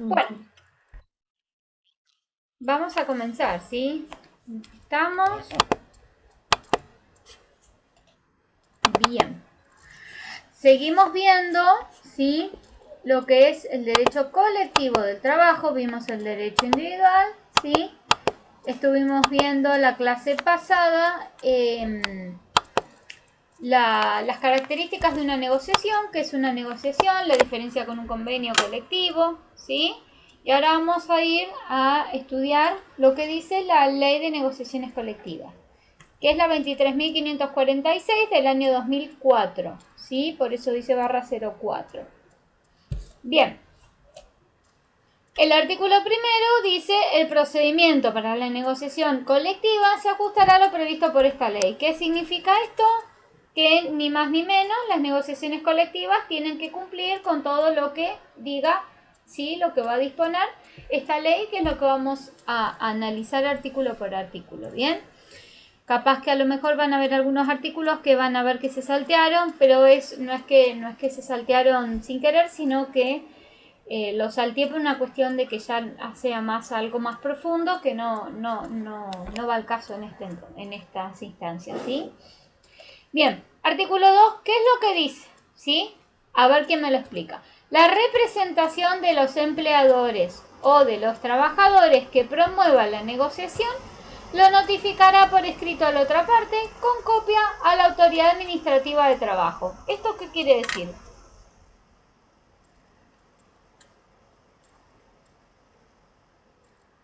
Bueno, vamos a comenzar, ¿sí? ¿Estamos? Bien. Seguimos viendo, ¿sí? Lo que es el derecho colectivo del trabajo. Vimos el derecho individual, ¿sí? Estuvimos viendo la clase pasada las características de una negociación, que es una negociación, la diferencia con un convenio colectivo, ¿sí? Y ahora vamos a ir a estudiar lo que dice la Ley de Negociaciones Colectivas, que es la 23.546 del año 2004, ¿sí? Por eso dice /04. Bien. El artículo primero dice: el procedimiento para la negociación colectiva se ajustará a lo previsto por esta ley. ¿Qué significa esto? Que ni más ni menos las negociaciones colectivas tienen que cumplir con todo lo que diga, ¿sí? Lo que va a disponer esta ley, que es lo que vamos a analizar artículo por artículo, ¿bien? Capaz que a lo mejor van a haber algunos artículos que van a ver que se saltearon, pero no es que se saltearon sin querer, sino que lo salteé por una cuestión de que ya sea más algo más profundo, que no va al caso en estas instancias, ¿sí? Bien, artículo 2, ¿qué es lo que dice? ¿Sí? A ver quién me lo explica. La representación de los empleadores o de los trabajadores que promueva la negociación lo notificará por escrito a la otra parte con copia a la autoridad administrativa de trabajo. ¿Esto qué quiere decir?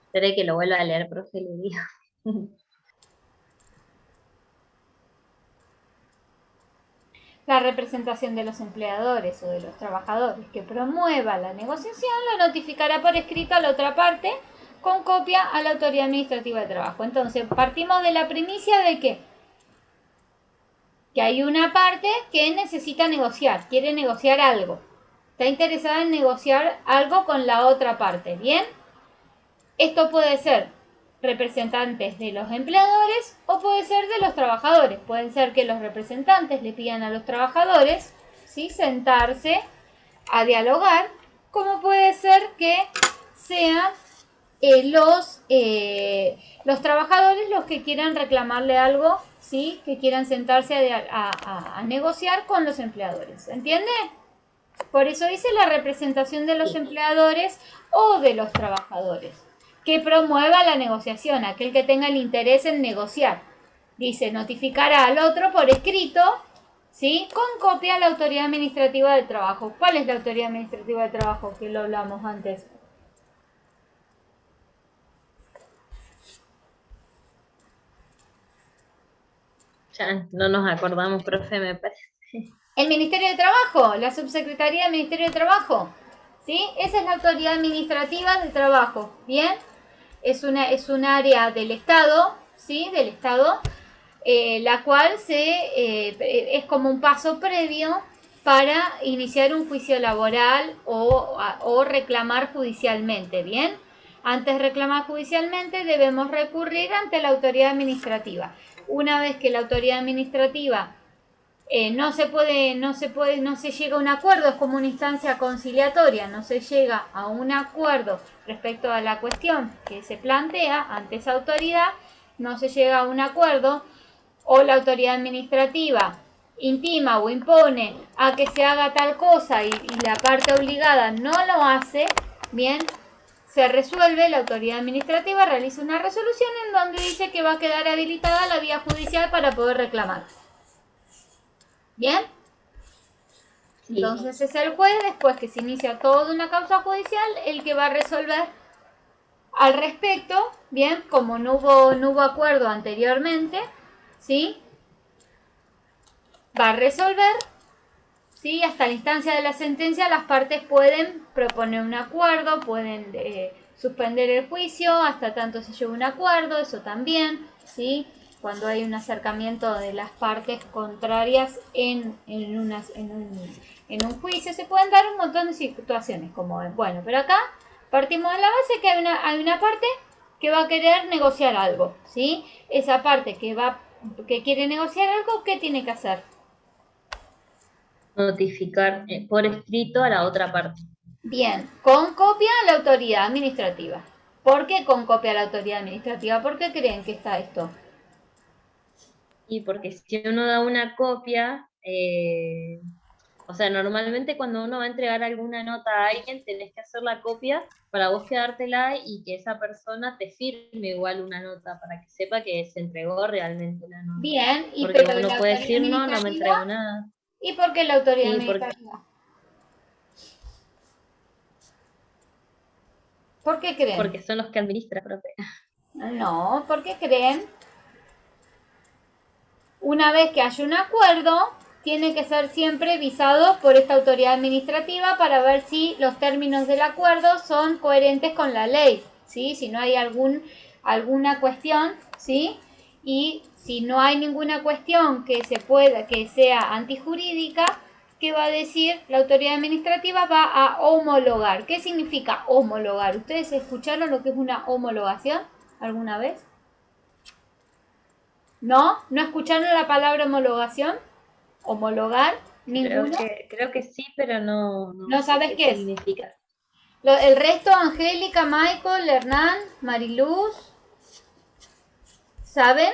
Esperé que lo vuelva a leer, profe, le digo. La representación de los empleadores o de los trabajadores que promueva la negociación lo notificará por escrito a la otra parte con copia a la autoridad administrativa de trabajo. Entonces, partimos de la primicia de que hay una parte que necesita negociar, quiere negociar algo. Está interesada en negociar algo con la otra parte, ¿bien? Esto puede ser representantes de los empleadores o puede ser de los trabajadores. Pueden ser que los representantes le pidan a los trabajadores, ¿sí?, sentarse a dialogar, como puede ser que sean los trabajadores los que quieran reclamarle algo, ¿sí?, que quieran sentarse a negociar con los empleadores. ¿Entiende? Por eso dice la representación de los empleadores o de los trabajadores, que promueva la negociación, aquel que tenga el interés en negociar. Dice, notificará al otro por escrito, ¿sí?, con copia a la autoridad administrativa del trabajo. ¿Cuál es la autoridad administrativa del trabajo? Que lo hablamos antes. Ya no nos acordamos, profe, me parece. El Ministerio de Trabajo, la Subsecretaría del Ministerio de Trabajo, ¿sí? Esa es la autoridad administrativa del trabajo, ¿bien? Es un área del Estado, ¿sí? Del Estado, la cual es como un paso previo para iniciar un juicio laboral o reclamar judicialmente, ¿bien? Antes de reclamar judicialmente debemos recurrir ante la autoridad administrativa. Una vez que la autoridad administrativa no se llega a un acuerdo, es como una instancia conciliatoria, no se llega a un acuerdo respecto a la cuestión que se plantea ante esa autoridad, no se llega a un acuerdo, o la autoridad administrativa intima o impone a que se haga tal cosa y la parte obligada no lo hace, bien, se resuelve, la autoridad administrativa realiza una resolución en donde dice que va a quedar habilitada la vía judicial para poder reclamar. ¿Bien? Entonces es el juez, después que se inicia toda una causa judicial, el que va a resolver al respecto, bien, como no hubo acuerdo anteriormente, ¿sí? Va a resolver, ¿sí? Hasta la instancia de la sentencia las partes pueden proponer un acuerdo, pueden suspender el juicio, hasta tanto se lleve un acuerdo, eso también, ¿sí? Cuando hay un acercamiento de las partes contrarias en un juicio, se pueden dar un montón de situaciones, como, bueno, pero acá partimos de la base que hay una parte que va a querer negociar algo, ¿sí? Esa parte que quiere negociar algo, ¿qué tiene que hacer? Notificar por escrito a la otra parte. Bien, con copia a la autoridad administrativa. ¿Por qué con copia a la autoridad administrativa? ¿Por qué creen que está esto? Y porque si uno da una copia, o sea, normalmente cuando uno va a entregar alguna nota a alguien, tenés que hacer la copia para vos quedártela y que esa persona te firme igual una nota para que sepa que se entregó realmente la nota. Bien, y Porque pero uno la puede autoridad decir, no, no me administrativa, entregó nada. ¿y por qué la autoridad Y porque, administrativa? ¿Por qué creen? porque son los que administran, profe. No, ¿por qué creen? Una vez que haya un acuerdo, tiene que ser siempre visado por esta autoridad administrativa para ver si los términos del acuerdo son coherentes con la ley, ¿sí? Si no hay alguna cuestión, ¿sí? Y si no hay ninguna cuestión que sea antijurídica, ¿qué va a decir? La autoridad administrativa va a homologar. ¿Qué significa homologar? ¿Ustedes escucharon lo que es una homologación alguna vez? ¿No? ¿No escucharon la palabra homologación? ¿Homologar? ¿Ninguno? Creo que sí, pero no, no ¿No sé sabes qué qué es? significa. El resto, Angélica, Michael, Hernán, Mariluz, ¿saben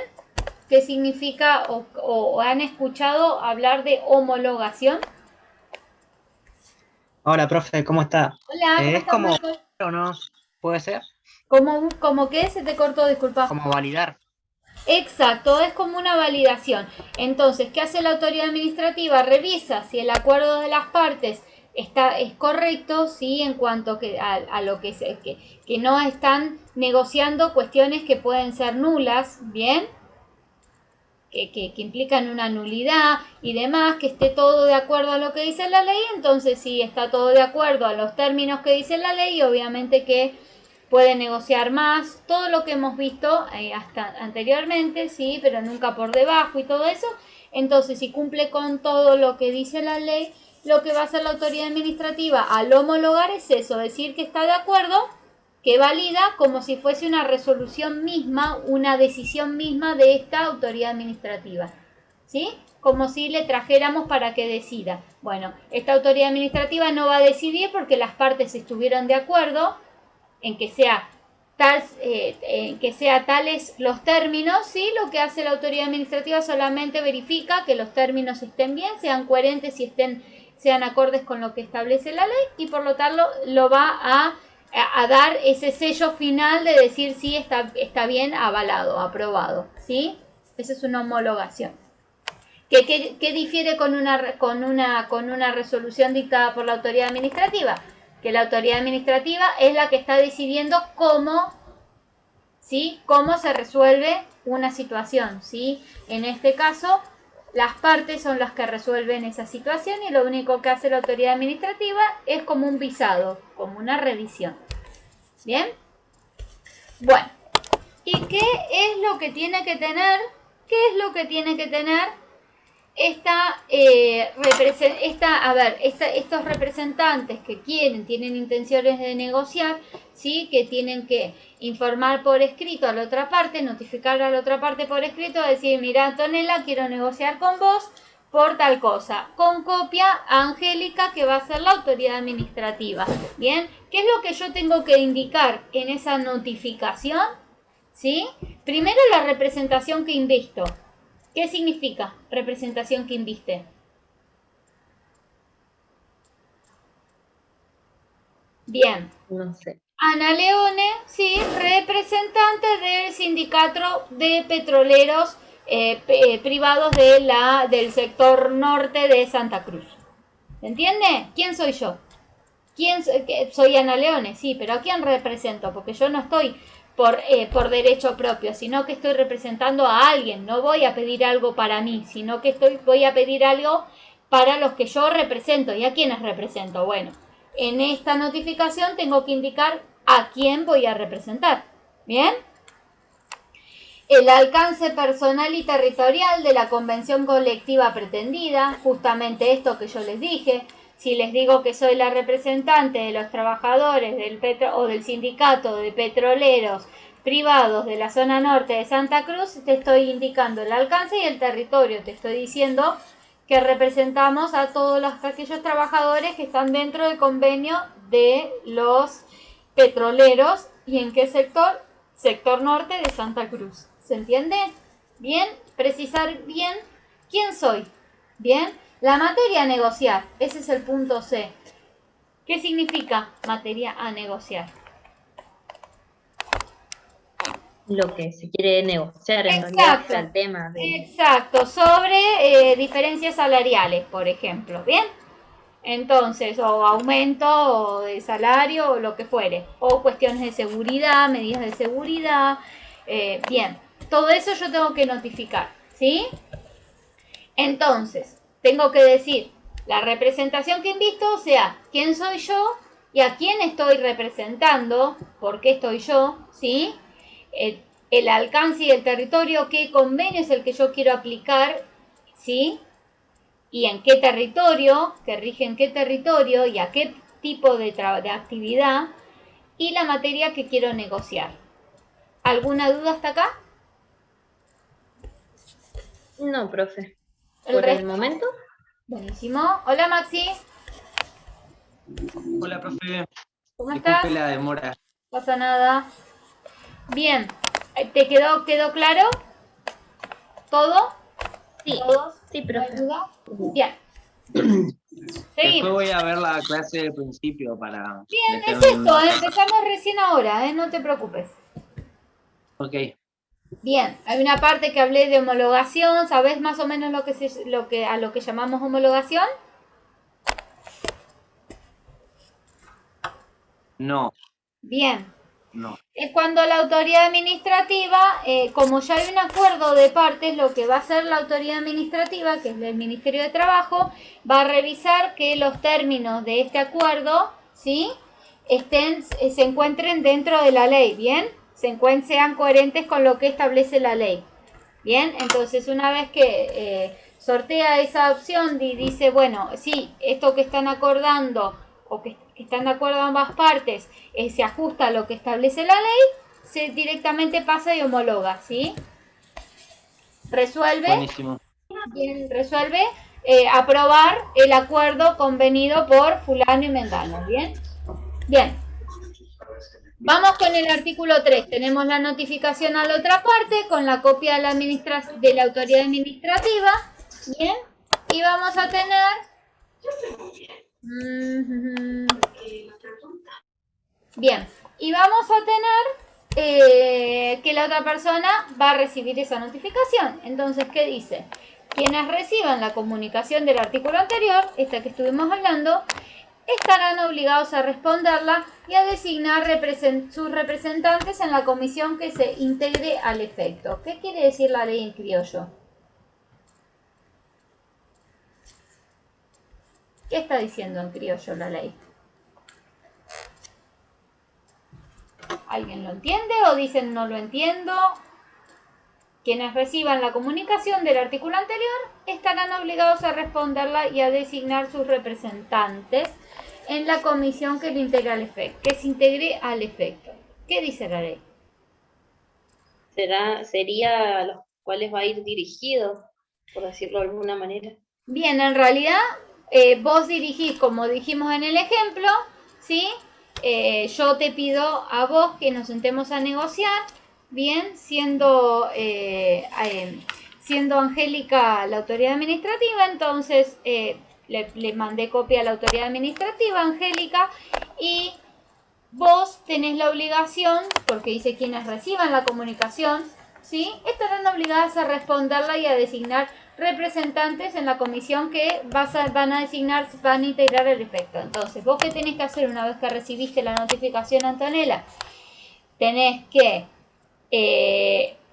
qué significa o han escuchado hablar de homologación? Hola, profe, ¿cómo está? Hola, ¿cómo Es estás, como, Michael? ¿o no? ¿Puede ser? ¿Cómo qué? Se te cortó, disculpa. Como validar. Exacto, es como una validación. Entonces, ¿qué hace la autoridad administrativa? Revisa si el acuerdo de las partes es correcto, sí, en cuanto a lo que no están negociando cuestiones que pueden ser nulas, ¿bien? Que implican una nulidad y demás, que esté todo de acuerdo a lo que dice la ley. Entonces, si está todo de acuerdo a los términos que dice la ley, obviamente que puede negociar más, todo lo que hemos visto hasta anteriormente, sí, pero nunca por debajo y todo eso. Entonces, si cumple con todo lo que dice la ley, lo que va a hacer la autoridad administrativa al homologar es eso, decir que está de acuerdo, que valida como si fuese una resolución misma, una decisión misma de esta autoridad administrativa, ¿sí? Como si le trajéramos para que decida. Bueno, esta autoridad administrativa no va a decidir porque las partes estuvieron de acuerdo en que sea tales los términos, ¿sí? Lo que hace la autoridad administrativa solamente verifica que los términos estén bien, sean coherentes y sean acordes con lo que establece la ley y por lo tanto lo va a dar ese sello final de decir sí está bien avalado, aprobado, ¿sí? Esa es una homologación. ¿Qué difiere con una resolución dictada por la autoridad administrativa? Que la autoridad administrativa es la que está decidiendo cómo, ¿sí? Cómo se resuelve una situación, ¿sí? En este caso, las partes son las que resuelven esa situación y lo único que hace la autoridad administrativa es como un visado, como una revisión. ¿Bien? Bueno, ¿y qué es lo que tiene que tener? ¿Qué es lo que tiene que tener estos representantes que tienen intenciones de negociar, ¿sí? Que tienen que informar por escrito a la otra parte, notificar a la otra parte por escrito, decir, mira, Antonella, quiero negociar con vos por tal cosa, con copia a Angélica, que va a ser la autoridad administrativa. Bien, ¿qué es lo que yo tengo que indicar en esa notificación? ¿Sí? Primero, la representación que invisto. ¿Qué significa representación que inviste? Bien. No sé. Ana Leone, sí, representante del sindicato de petroleros privados del sector norte de Santa Cruz. ¿Se entiende? ¿Quién soy yo? Soy Ana Leone? Sí, pero ¿a quién represento? Porque yo no estoy por derecho propio, sino que estoy representando a alguien. No voy a pedir algo para mí, sino que voy a pedir algo para los que yo represento. ¿Y a quiénes represento? Bueno, en esta notificación tengo que indicar a quién voy a representar. ¿Bien? El alcance personal y territorial de la convención colectiva pretendida, justamente esto que yo les dije. Si les digo que soy la representante de los trabajadores o del sindicato de petroleros privados de la zona norte de Santa Cruz, te estoy indicando el alcance y el territorio. Te estoy diciendo que representamos a todos aquellos trabajadores que están dentro del convenio de los petroleros. ¿Y en qué sector? Sector norte de Santa Cruz. ¿Se entiende? Bien, precisar bien quién soy. Bien, la materia a negociar, ese es el punto C. ¿Qué significa materia a negociar? Lo que se quiere negociar en realidad Exacto, es el tema de... exacto, sobre diferencias salariales, por ejemplo, ¿bien? Entonces, o aumento o de salario o lo que fuere, o cuestiones de seguridad, medidas de seguridad, bien, todo eso yo tengo que notificar, ¿sí? Entonces, tengo que decir la representación que invisto, o sea, quién soy yo y a quién estoy representando, por qué estoy yo, ¿sí? El alcance y el territorio, qué convenio es el que yo quiero aplicar, ¿sí? Y en qué territorio, que rige en qué territorio y a qué tipo de actividad, y la materia que quiero negociar. ¿Alguna duda hasta acá? No, profe. ¿El Por el resto? momento, Buenísimo. Hola Maxi, Hola, profe. ¿cómo Disculpe estás? la demora. No pasa nada. Bien, ¿te quedó claro todo? sí, ¿Todos? sí, ¿No hay profe. duda? Bien, Después seguimos. voy a ver la clase del principio para Bien, es meterme en esto, una cosa. empezamos recién ahora, no te preocupes. Ok. Bien, hay una parte que hablé de homologación, ¿sabes más o menos a lo que llamamos homologación? No, Bien, no. es cuando la autoridad administrativa, como ya hay un acuerdo de partes, lo que va a hacer la autoridad administrativa, que es el Ministerio de Trabajo, va a revisar que los términos de este acuerdo, ¿sí? Se encuentren dentro de la ley, ¿bien? Sean coherentes con lo que establece la ley. Bien, entonces una vez que sortea esa opción y dice, bueno, sí, esto que están acordando o que están de acuerdo ambas partes se ajusta a lo que establece la ley, se directamente pasa y homologa, ¿sí? Resuelve, Buenísimo. bien, resuelve aprobar el acuerdo convenido por fulano y mengano, ¿bien? Bien. Vamos con el artículo 3. Tenemos la notificación a la otra parte con la copia de la autoridad administrativa. Bien. Y vamos a tener... Bien. Y vamos a tener que la otra persona va a recibir esa notificación. Entonces, ¿qué dice? Quienes reciban la comunicación del artículo anterior, esta que estuvimos hablando, estarán obligados a responderla y a designar sus representantes en la comisión que se integre al efecto. ¿Qué quiere decir la ley en criollo? ¿Qué está diciendo en criollo la ley? ¿Alguien lo entiende o dicen no lo entiendo? Quienes reciban la comunicación del artículo anterior estarán obligados a responderla y a designar sus representantes en la comisión que se integre al efecto. ¿Qué dice la ley? Sería a los cuales va a ir dirigido, por decirlo de alguna manera. Bien, en realidad vos dirigís, como dijimos en el ejemplo, ¿sí? Yo te pido a vos que nos sentemos a negociar, bien, siendo Angélica la autoridad administrativa, entonces le mandé copia a la autoridad administrativa, Angélica, y vos tenés la obligación, porque dice quienes reciban la comunicación, ¿sí? Estarán obligadas a responderla y a designar representantes en la comisión que van a integrar el efecto. Entonces, ¿vos qué tenés que hacer una vez que recibiste la notificación, Antonella? Tenés que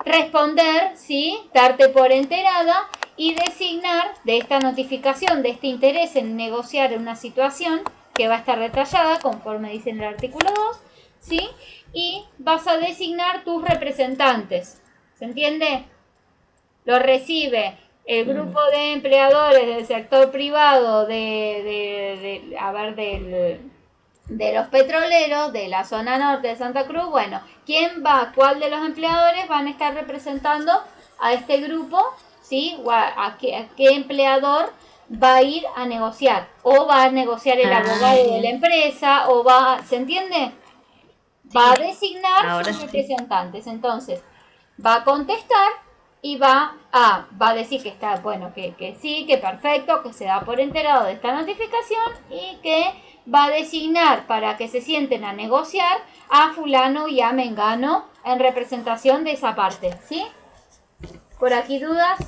responder, ¿sí? Darte por enterada y designar de esta notificación, de este interés en negociar una situación que va a estar detallada conforme dice en el artículo 2, ¿sí? Y vas a designar tus representantes. ¿Se entiende? Lo recibe el grupo de empleadores del sector privado de los petroleros de la zona norte de Santa Cruz. Bueno, cuál de los empleadores van a estar representando a este grupo, ¿sí? O a qué empleador va a ir a negociar, o va a negociar el abogado de la bien. empresa, o va, ¿se entiende? Va a designar Ahora sus sí. representantes. Entonces, va a contestar y va a decir que está, bueno, que sí, que perfecto, que se da por enterado de esta notificación y que va a designar para que se sienten a negociar a fulano y a mengano en representación de esa parte, ¿sí? ¿Por aquí dudas?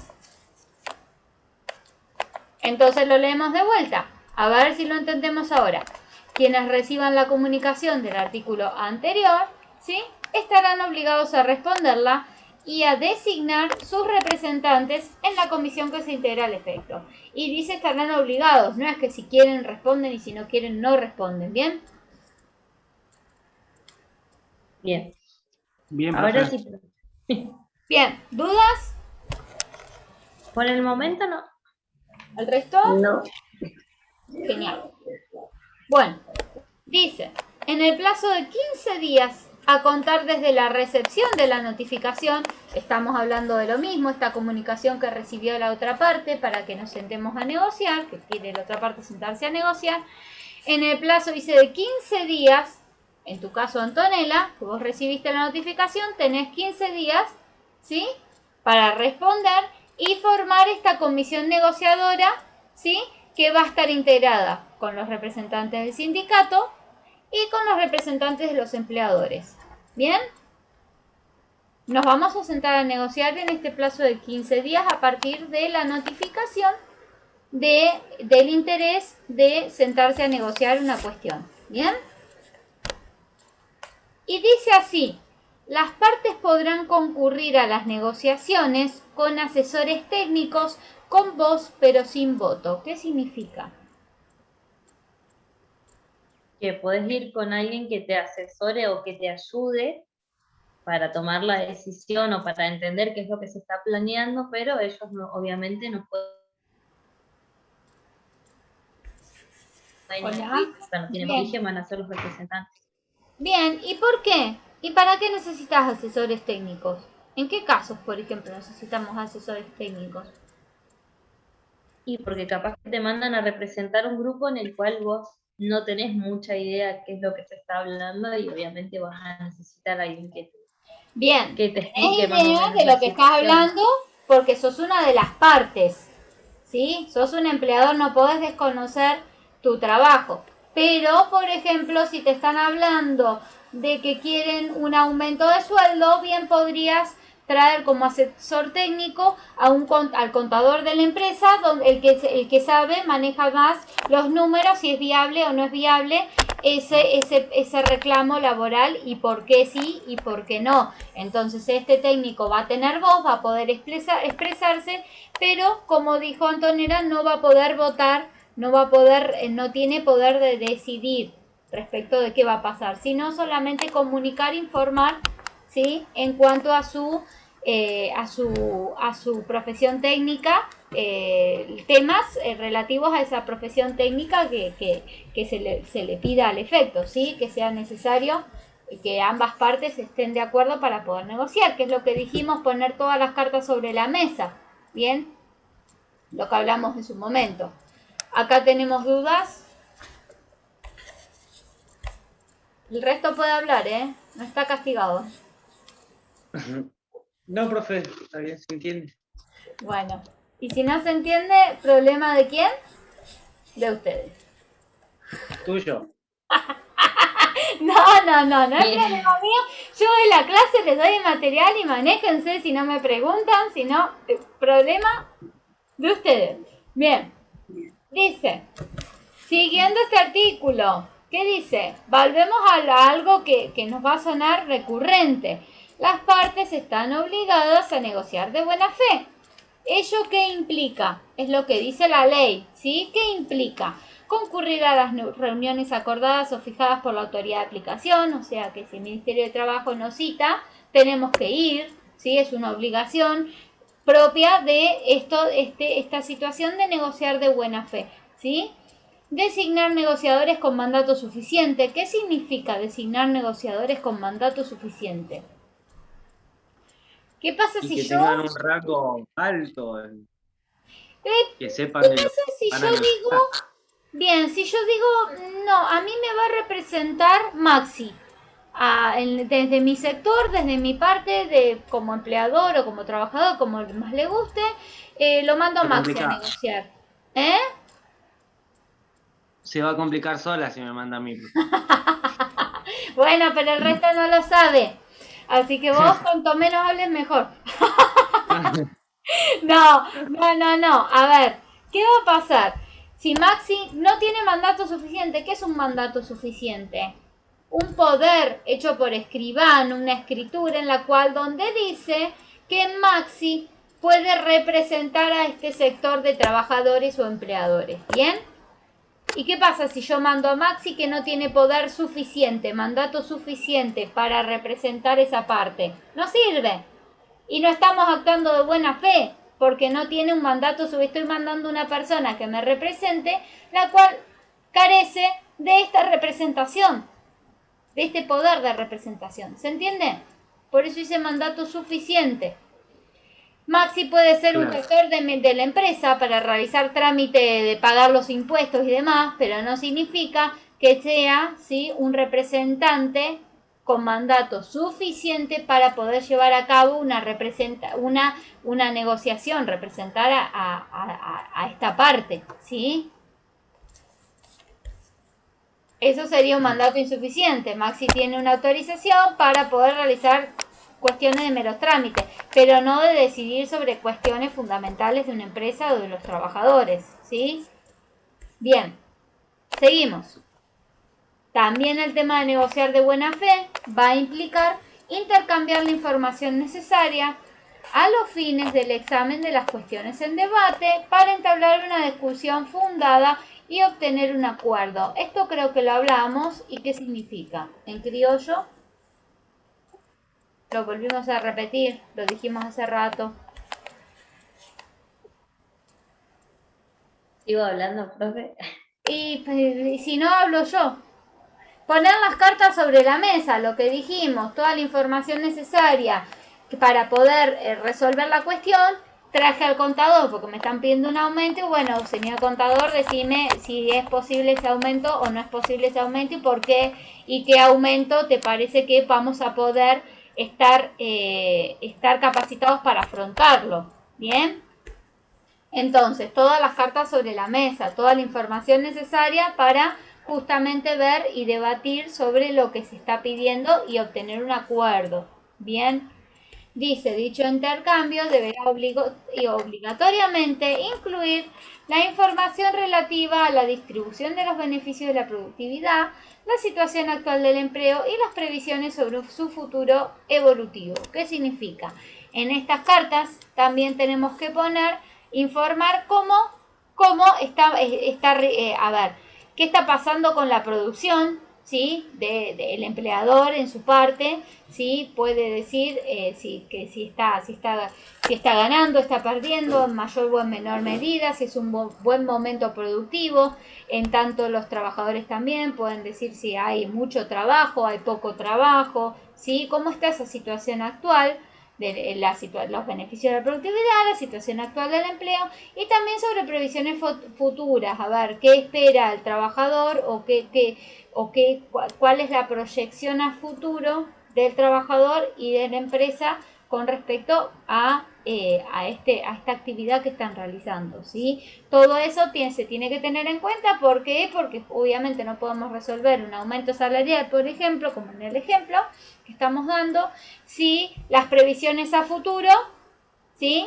Entonces lo leemos de vuelta. A ver si lo entendemos ahora. Quienes reciban la comunicación del artículo anterior, ¿sí?, estarán obligados a responderla y a designar sus representantes en la comisión que se integra al efecto. Y dice estarán obligados, no es que si quieren responden y si no quieren no responden, ¿bien? Bien. Bien, Ahora profe. sí. Bien, ¿dudas? Por el momento no. ¿El resto? No. Genial. Bueno, dice, en el plazo de 15 días a contar desde la recepción de la notificación, estamos hablando de lo mismo, esta comunicación que recibió la otra parte para que nos sentemos a negociar, que quiere la otra parte sentarse a negociar, en el plazo, dice, de 15 días, en tu caso Antonella, que vos recibiste la notificación, tenés 15 días, ¿sí?, para responder y formar esta comisión negociadora, ¿sí?, que va a estar integrada con los representantes del sindicato y con los representantes de los empleadores. ¿Bien? Nos vamos a sentar a negociar en este plazo de 15 días a partir de la notificación del interés de sentarse a negociar una cuestión. ¿Bien? Y dice así, las partes podrán concurrir a las negociaciones con asesores técnicos con voz pero sin voto. ¿Qué significa? Que podés ir con alguien que te asesore o que te ayude para tomar la decisión o para entender qué es lo que se está planeando, pero ellos obviamente no pueden Hola. influir, o sea, no tienen Bien. origen, van a ser los representantes. Bien, ¿y por qué? ¿Y para qué necesitas asesores técnicos? ¿En qué casos, por ejemplo, necesitamos asesores técnicos? Y porque capaz que te mandan a representar un grupo en el cual vos no tenés mucha idea qué es lo que se está hablando y obviamente vas a necesitar a alguien Bien, que te tenés explique más o idea menos de la lo que estás situación. hablando porque sos una de las partes, ¿sí? Sos un empleador, no podés desconocer tu trabajo. Pero, por ejemplo, si te están hablando de que quieren un aumento de sueldo, bien podrías traer como asesor técnico al contador de la empresa, donde el que sabe, maneja más los números, si es viable o no es viable ese reclamo laboral y por qué sí y por qué no. Entonces este técnico va a tener voz, va a poder expresarse, pero como dijo Antonella, no va a poder votar, no tiene poder de decidir respecto de qué va a pasar, sino solamente comunicar, informar, ¿sí?, en cuanto a su profesión técnica, temas relativos a esa profesión técnica que se le pida al efecto, ¿sí?, que sea necesario que ambas partes estén de acuerdo para poder negociar, que es lo que dijimos, poner todas las cartas sobre la mesa, ¿bien? Lo que hablamos en su momento. Acá tenemos dudas. El resto puede hablar, ¿eh? No está castigado. No, profe, está bien, se entiende. Bueno, y si no se entiende, ¿problema de quién? De ustedes. Tuyo. No es problema mío. Yo en la clase les doy el material y manéjense si no me preguntan, si no, problema de ustedes. Bien, dice, siguiendo este artículo, ¿qué dice? Volvemos a algo que nos va a sonar recurrente. Las partes están obligadas a negociar de buena fe. ¿Ello qué implica? Es lo que dice la ley, ¿sí? ¿Qué implica? Concurrir a las reuniones acordadas o fijadas por la autoridad de aplicación, o sea que si el Ministerio de Trabajo nos cita, tenemos que ir, ¿sí? Es una obligación propia de esta situación de negociar de buena fe, ¿sí? Designar negociadores con mandato suficiente. ¿Qué significa designar negociadores con mandato suficiente? ¿Qué pasa Y si que yo tengan un rango alto. Que sepan de lo No sé si que van yo a negociar. digo, bien, si yo digo, no, a mí me va a representar Maxi. Desde mi sector, desde mi parte, como empleador o como trabajador, como más le guste, lo mando a Está Maxi a complicado. negociar. ¿Eh? Se va a complicar sola si me manda a mí. Bueno, pero el resto no lo sabe. Así que vos, cuanto menos hables, mejor. No. A ver, ¿qué va a pasar? Si Maxi no tiene mandato suficiente, ¿qué es un mandato suficiente? Un poder hecho por escribano, una escritura en la cual donde dice que Maxi puede representar a este sector de trabajadores o empleadores. ¿Bien? ¿Y qué pasa si yo mando a Maxi que no tiene poder suficiente, mandato suficiente para representar esa parte? No sirve. Y no estamos actuando de buena fe, porque no tiene un mandato, estoy mandando una persona que me represente, la cual carece de esta representación, de este poder de representación. ¿Se entiende? Por eso hice mandato suficiente. Maxi puede ser un Claro. gestor de la empresa para realizar trámite de pagar los impuestos y demás, pero no significa que sea, ¿sí?, un representante con mandato suficiente para poder llevar a cabo una negociación, representar a esta parte, ¿sí? Eso sería un mandato insuficiente. Maxi tiene una autorización para poder realizar cuestiones de meros trámites, pero no de decidir sobre cuestiones fundamentales de una empresa o de los trabajadores, ¿sí? Bien, seguimos. También el tema de negociar de buena fe va a implicar intercambiar la información necesaria a los fines del examen de las cuestiones en debate para entablar una discusión fundada y obtener un acuerdo. Esto creo que lo hablamos. ¿Y qué significa? En criollo, lo volvimos a repetir, lo dijimos hace rato. ¿Sigo hablando, profe? Y si no, hablo yo. Poner las cartas sobre la mesa, lo que dijimos, toda la información necesaria para poder resolver la cuestión. Traje al contador porque me están pidiendo un aumento y bueno, señor contador, decime si es posible ese aumento o no es posible ese aumento y por qué y qué aumento te parece que vamos a poder estar capacitados para afrontarlo. ¿Bien? Entonces, todas las cartas sobre la mesa, toda la información necesaria para justamente ver y debatir sobre lo que se está pidiendo y obtener un acuerdo. Bien, dice, dicho intercambio deberá obligatoriamente incluir la información relativa a la distribución de los beneficios de la productividad, la situación actual del empleo y las previsiones sobre su futuro evolutivo. ¿Qué significa? En estas cartas también tenemos que informar cómo está, a ver, qué está pasando con la producción, ¿sí? Del empleador en su parte, ¿sí? Puede decir si está ganando, está perdiendo, en mayor o en menor medida, si es un buen momento productivo. En tanto los trabajadores también pueden decir si hay mucho trabajo, hay poco trabajo, ¿sí? Cómo está esa situación actual de los beneficios de la productividad, la situación actual del empleo y también sobre previsiones futuras, a ver qué espera el trabajador cuál es la proyección a futuro del trabajador y de la empresa con respecto a esta actividad que están realizando, ¿sí? Todo eso se tiene que tener en cuenta. ¿Por qué? Porque obviamente no podemos resolver un aumento salarial, por ejemplo, como en el ejemplo que estamos dando, si las previsiones a futuro, ¿sí?,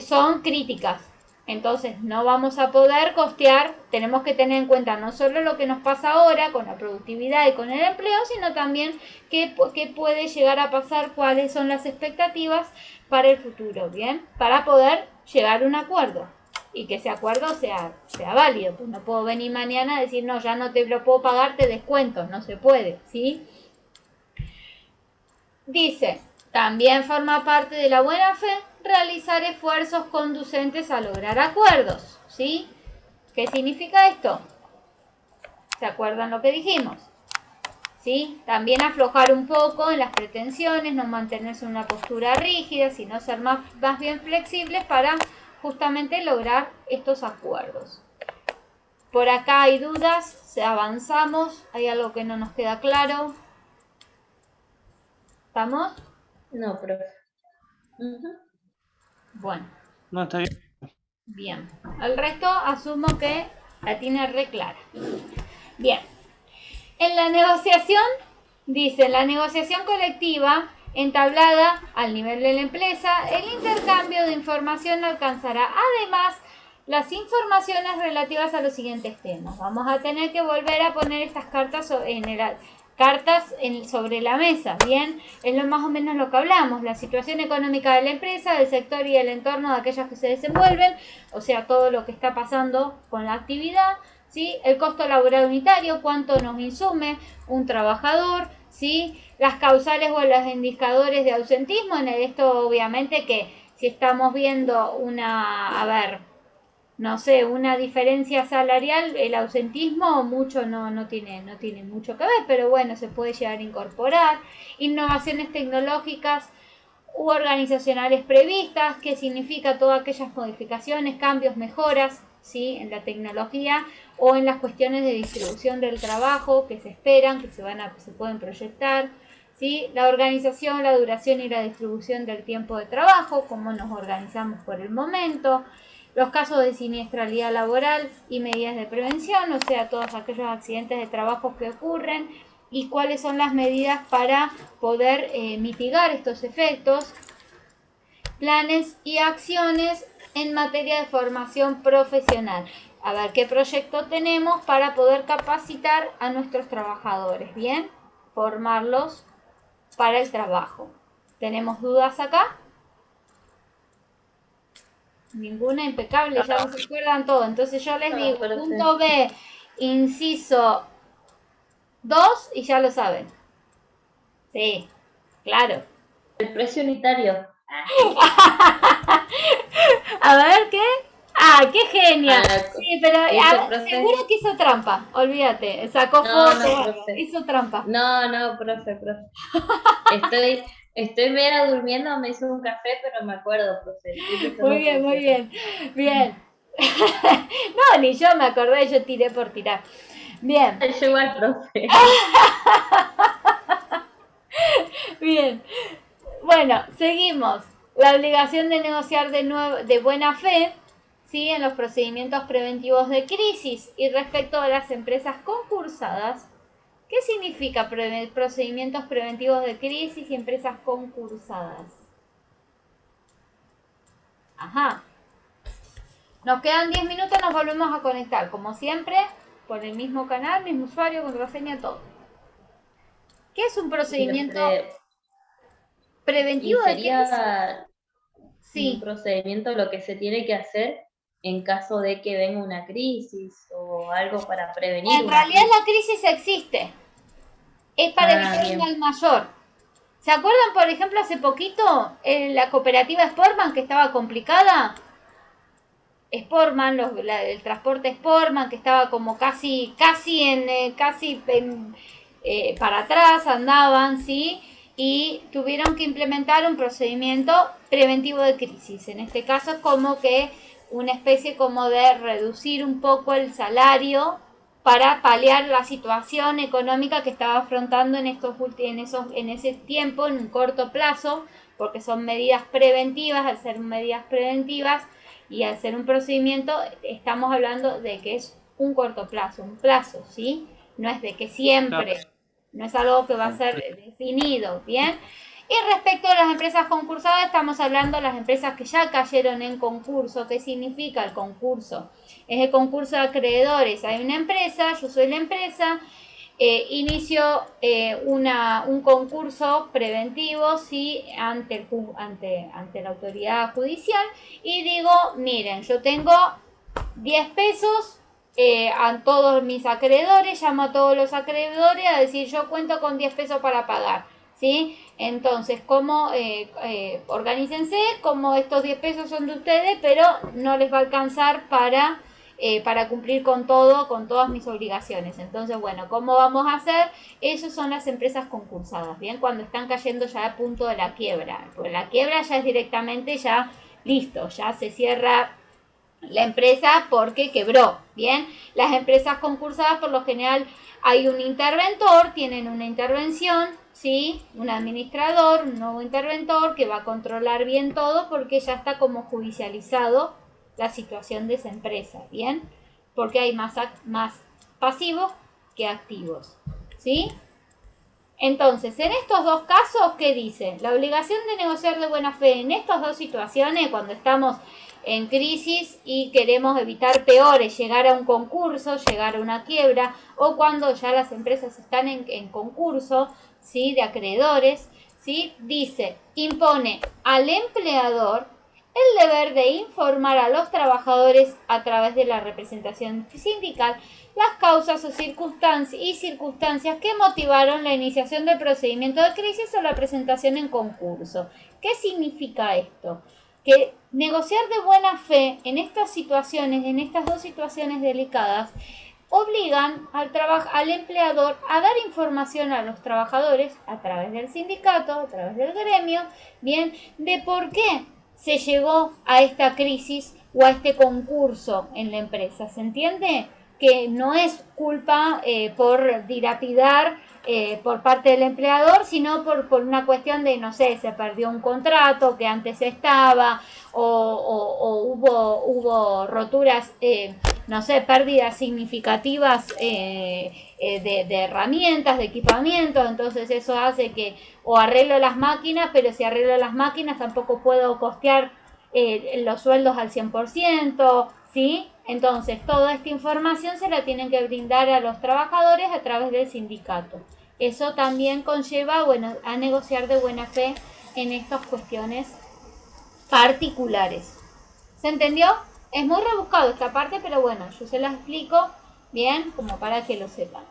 son críticas. Entonces no vamos a poder costear, tenemos que tener en cuenta no solo lo que nos pasa ahora con la productividad y con el empleo, sino también qué puede llegar a pasar, cuáles son las expectativas para el futuro, ¿bien? Para poder llegar a un acuerdo y que ese acuerdo sea válido. Pues no puedo venir mañana a decir, no, ya no te lo puedo pagar, te descuento, no se puede, ¿sí? Dice, también forma parte de la buena fe realizar esfuerzos conducentes a lograr acuerdos, ¿sí? ¿Qué significa esto? ¿Se acuerdan lo que dijimos? ¿Sí? También aflojar un poco en las pretensiones, no mantenerse en una postura rígida, sino ser más bien flexibles para justamente lograr estos acuerdos. Por acá hay dudas, avanzamos, hay algo que no nos queda claro. ¿Estamos? No, profe. Ujú. Bueno, No, está bien. bien. El resto asumo que la tiene re clara. Bien. En la negociación, dice, la negociación colectiva entablada al nivel de la empresa, el intercambio de información alcanzará además las informaciones relativas a los siguientes temas. Vamos a tener que volver a poner estas cartas sobre la mesa, ¿bien? Es lo más o menos lo que hablamos, la situación económica de la empresa, del sector y el entorno de aquellas que se desenvuelven, o sea, todo lo que está pasando con la actividad, ¿sí? El costo laboral unitario, cuánto nos insume un trabajador, ¿sí? Las causales o los indicadores de ausentismo, en esto obviamente que si estamos viendo una diferencia salarial, el ausentismo mucho no tiene mucho que ver, pero bueno, se puede llegar a incorporar. Innovaciones tecnológicas u organizacionales previstas, que significa todas aquellas modificaciones, cambios, mejoras, ¿sí? En la tecnología o en las cuestiones de distribución del trabajo que se esperan, que se pueden proyectar. ¿Sí? La organización, la duración y la distribución del tiempo de trabajo, cómo nos organizamos por el momento, los casos de siniestralidad laboral y medidas de prevención, o sea, todos aquellos accidentes de trabajo que ocurren y cuáles son las medidas para poder mitigar estos efectos, planes y acciones en materia de formación profesional. A ver qué proyecto tenemos para poder capacitar a nuestros trabajadores, ¿bien? Formarlos para el trabajo. ¿Tenemos dudas acá? Ninguna, impecable, ya se acuerdan todo. Entonces yo les digo, Profe. punto B, inciso 2 y ya lo saben. Sí, claro. El precio unitario. A ver, ¿qué? ¡Ah, qué genial! Ah, Sí, pero profe. seguro que hizo trampa, olvídate, sacó No, foto, profe. hizo trampa. No, profe. Estoy media durmiendo, me hizo un café, pero me acuerdo, profe. Muy bien. No, ni yo me acordé, yo tiré por tirar. Bien. Yo igual, profe. Bien. Bueno, seguimos. La obligación de negociar de buena fe, ¿sí? En los procedimientos preventivos de crisis y respecto a las empresas concursadas. ¿Qué significa procedimientos preventivos de crisis y empresas concursadas? Ajá. Nos quedan 10 minutos, nos volvemos a conectar, como siempre, por el mismo canal, mismo usuario, contraseña, todo. ¿Qué es un procedimiento preventivo Y de crisis? sería un Sí. procedimiento lo que se tiene que hacer en caso de que venga una crisis o algo para prevenir. En realidad la crisis existe. Es para evitar un mal mayor. ¿Se acuerdan, por ejemplo, hace poquito la cooperativa Sportman que estaba complicada? Sportman, el transporte Sportman que estaba como casi para atrás andaban, ¿sí? Y tuvieron que implementar un procedimiento preventivo de crisis. En este caso es como que una especie como de reducir un poco el salario para paliar la situación económica que estaba afrontando en ese tiempo, en un corto plazo, porque son medidas preventivas. Al ser medidas preventivas y al ser un procedimiento, estamos hablando de que es un corto plazo, un plazo, ¿sí? No es de que siempre, no es algo que va a ser definido, ¿bien? Y respecto a las empresas concursadas, estamos hablando de las empresas que ya cayeron en concurso. ¿Qué significa el concurso? Es el concurso de acreedores. Hay una empresa, yo soy la empresa, inicio un concurso preventivo, ¿sí? ante la autoridad judicial y digo, miren, yo tengo 10 pesos a todos mis acreedores, llamo a todos los acreedores a decir, yo cuento con 10 pesos para pagar, ¿sí? Entonces, organícense, como estos 10 pesos son de ustedes, pero no les va a alcanzar para cumplir con todas mis obligaciones. Entonces, bueno, ¿cómo vamos a hacer? Esas son las empresas concursadas, ¿bien? Cuando están cayendo ya a punto de la quiebra. Porque la quiebra ya es directamente, ya listo, ya se cierra la empresa porque quebró, ¿bien? Las empresas concursadas por lo general hay un interventor, tienen una intervención, ¿sí? Un administrador, un nuevo interventor que va a controlar bien todo porque ya está como judicializado la situación de esa empresa, ¿bien? Porque hay más pasivos que activos, ¿sí? Entonces, en estos dos casos, ¿qué dice? La obligación de negociar de buena fe en estas dos situaciones, cuando estamos en crisis y queremos evitar peores, llegar a un concurso, llegar a una quiebra, o cuando ya las empresas están en concurso, ¿sí? De acreedores, ¿sí? Dice, impone al empleador el deber de informar a los trabajadores a través de la representación sindical las causas o circunstancias que motivaron la iniciación del procedimiento de crisis o la presentación en concurso. ¿Qué significa esto? Que negociar de buena fe en estas situaciones, en estas dos situaciones delicadas, obligan al empleador a dar información a los trabajadores a través del sindicato, a través del gremio, bien, de por qué se llegó a esta crisis o a este concurso en la empresa. ¿Se entiende? Que no es culpa por dilapidar por parte del empleador, sino por una cuestión de, no sé, se perdió un contrato que antes estaba, o hubo roturas, no sé, pérdidas significativas de herramientas, de equipamiento, entonces eso hace que o arreglo las máquinas, pero si arreglo las máquinas tampoco puedo costear los sueldos al 100%, ¿sí? Entonces, toda esta información se la tienen que brindar a los trabajadores a través del sindicato. Eso también conlleva, bueno, a negociar de buena fe en estas cuestiones particulares. ¿Se entendió? Es muy rebuscado esta parte, pero bueno, yo se la explico bien, como para que lo sepan.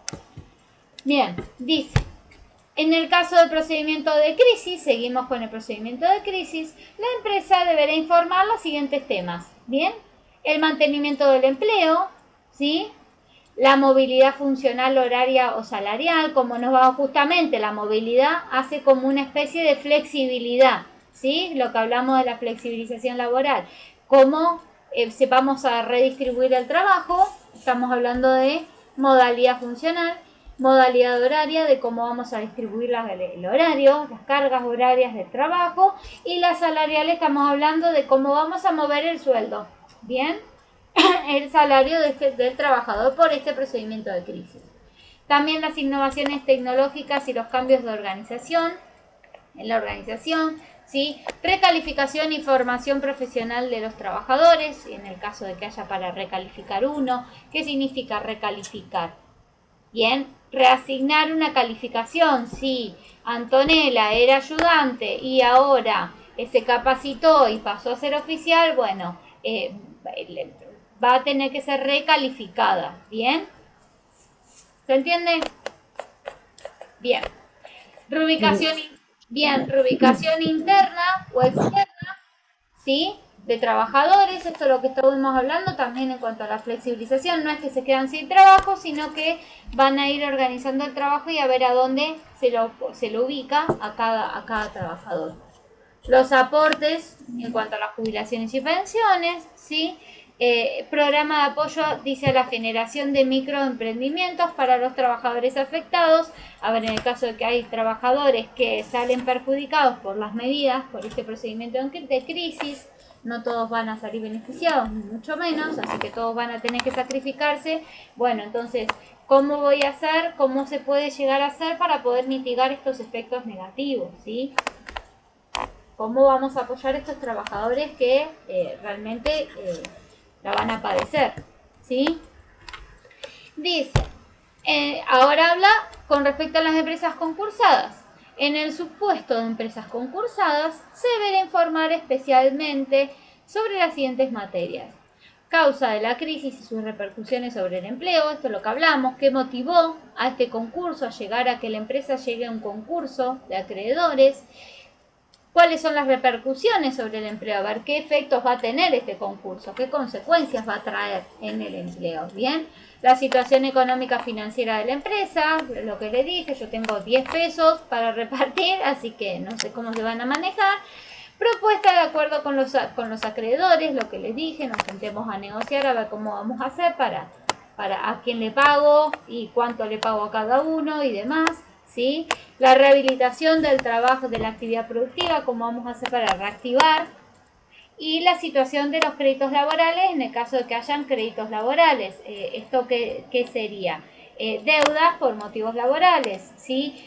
Bien, dice, en el caso del procedimiento de crisis, seguimos con el procedimiento de crisis, la empresa deberá informar los siguientes temas, ¿bien? El mantenimiento del empleo, ¿sí? La movilidad funcional, horaria o salarial, como nos va justamente, la movilidad hace como una especie de flexibilidad, ¿sí? Lo que hablamos de la flexibilización laboral. Cómo vamos a redistribuir el trabajo, estamos hablando de modalidad funcional, modalidad horaria, de cómo vamos a distribuir el horario, las cargas horarias del trabajo, y la salarial estamos hablando de cómo vamos a mover el sueldo, ¿bien? El salario del trabajador por este procedimiento de crisis. También las innovaciones tecnológicas y los cambios de organización, en la organización, ¿sí? Recalificación y formación profesional de los trabajadores, en el caso de que haya para recalificar uno. ¿Qué significa recalificar? Bien, reasignar una calificación. Si Antonella era ayudante y ahora se capacitó y pasó a ser oficial, bueno, va a tener que ser recalificada. ¿Bien? ¿Se entiende? Bien. Reubicación interna o externa, ¿sí? De trabajadores, esto es lo que estuvimos hablando también en cuanto a la flexibilización, no es que se quedan sin trabajo, sino que van a ir organizando el trabajo y a ver a dónde se lo ubica a cada trabajador. Los aportes en cuanto a las jubilaciones y pensiones, ¿sí? Programa de apoyo, dice, a la generación de microemprendimientos para los trabajadores afectados. A ver, en el caso de que hay trabajadores que salen perjudicados por las medidas, por este procedimiento de crisis, no todos van a salir beneficiados, ni mucho menos, así que todos van a tener que sacrificarse. Bueno, entonces, ¿cómo voy a hacer? ¿Cómo se puede llegar a hacer para poder mitigar estos efectos negativos? ¿Sí? ¿Cómo vamos a apoyar a estos trabajadores que realmente la van a padecer? ¿Sí? Dice, ahora habla con respecto a las empresas concursadas. En el supuesto de empresas concursadas, se deberá informar especialmente sobre las siguientes materias. Causa de la crisis y sus repercusiones sobre el empleo, esto es lo que hablamos, qué motivó a este concurso, a llegar a que la empresa llegue a un concurso de acreedores. ¿Cuáles son las repercusiones sobre el empleo? A ver qué efectos va a tener este concurso, qué consecuencias va a traer en el empleo. Bien, la situación económica financiera de la empresa, lo que le dije, yo tengo 10 pesos para repartir, así que no sé cómo se van a manejar. Propuesta de acuerdo con los acreedores, lo que les dije, nos sentemos a negociar a ver cómo vamos a hacer para a quién le pago y cuánto le pago a cada uno y demás, ¿sí? La rehabilitación del trabajo, de la actividad productiva, cómo vamos a hacer para reactivar, y la situación de los créditos laborales en el caso de que hayan créditos laborales. ¿Esto qué sería? Deudas por motivos laborales, ¿sí?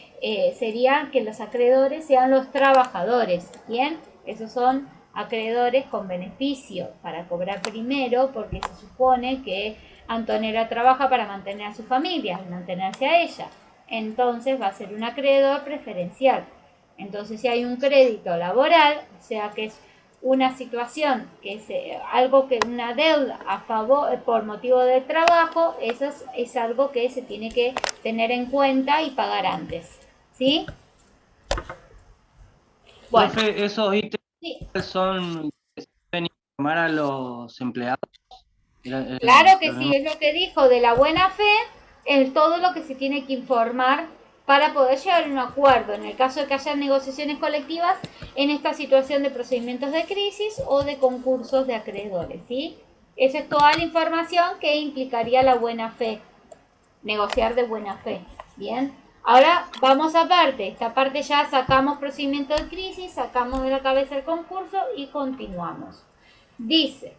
Sería que los acreedores sean los trabajadores, ¿bien? Esos son acreedores con beneficio para cobrar primero, porque se supone que Antonella trabaja para mantener a su familia, mantenerse a ella. Entonces va a ser un acreedor preferencial. Entonces, si hay un crédito laboral, o sea que es una situación que es algo que una deuda a favor por motivo de trabajo, eso es algo que se tiene que tener en cuenta y pagar antes, ¿sí? Bueno. Profe, esos ítems sí. son que se deben informar a los empleados. Claro que sí, es lo que dijo de la buena fe, es todo lo que se tiene que informar para poder llegar a un acuerdo en el caso de que haya negociaciones colectivas en esta situación de procedimientos de crisis o de concursos de acreedores, ¿sí? Esa es toda la información que implicaría la buena fe, negociar de buena fe, ¿bien? Ahora vamos a parte, esta parte ya sacamos procedimiento de crisis, sacamos de la cabeza el concurso y continuamos. Dice,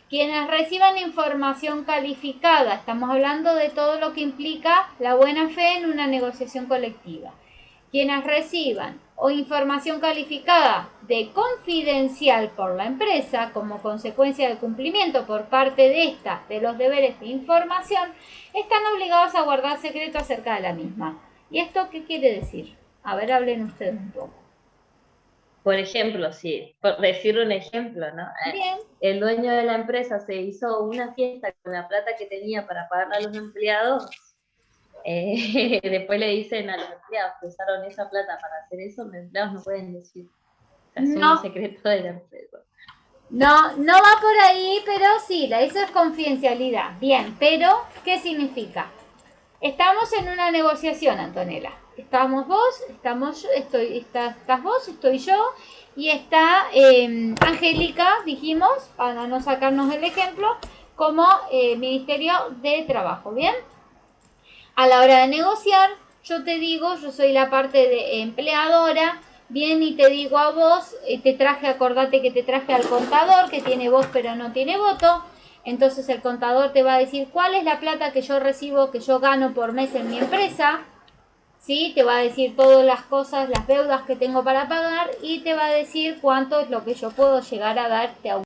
quienes reciban información calificada, estamos hablando de todo lo que implica la buena fe en una negociación colectiva. Quienes reciban o información calificada de confidencial por la empresa como consecuencia del cumplimiento por parte de esta de los deberes de información, están obligados a guardar secreto acerca de la misma. ¿Y esto qué quiere decir? A ver, hablen ustedes un poco. Por ejemplo, sí, por decir un ejemplo, ¿no? Bien. El dueño de la empresa se hizo una fiesta con la plata que tenía para pagarle a los empleados. Después le dicen a los empleados que usaron esa plata para hacer eso, los empleados no pueden decir. Es un secreto de la empresa. No, no va por ahí, pero sí, eso es confidencialidad. Bien, pero ¿qué significa? Estamos en una negociación, Antonella. Estamos vos, estás vos, estoy yo y está Angélica, dijimos, para no sacarnos el ejemplo, como Ministerio de Trabajo, ¿bien? A la hora de negociar, yo te digo, yo soy la parte de empleadora, bien, y te digo a vos, acordate que te traje al contador, que tiene voz pero no tiene voto. Entonces el contador te va a decir cuál es la plata que yo recibo, que yo gano por mes en mi empresa, ¿sí? Te va a decir todas las cosas, las deudas que tengo para pagar y te va a decir cuánto es lo que yo puedo llegar a darte a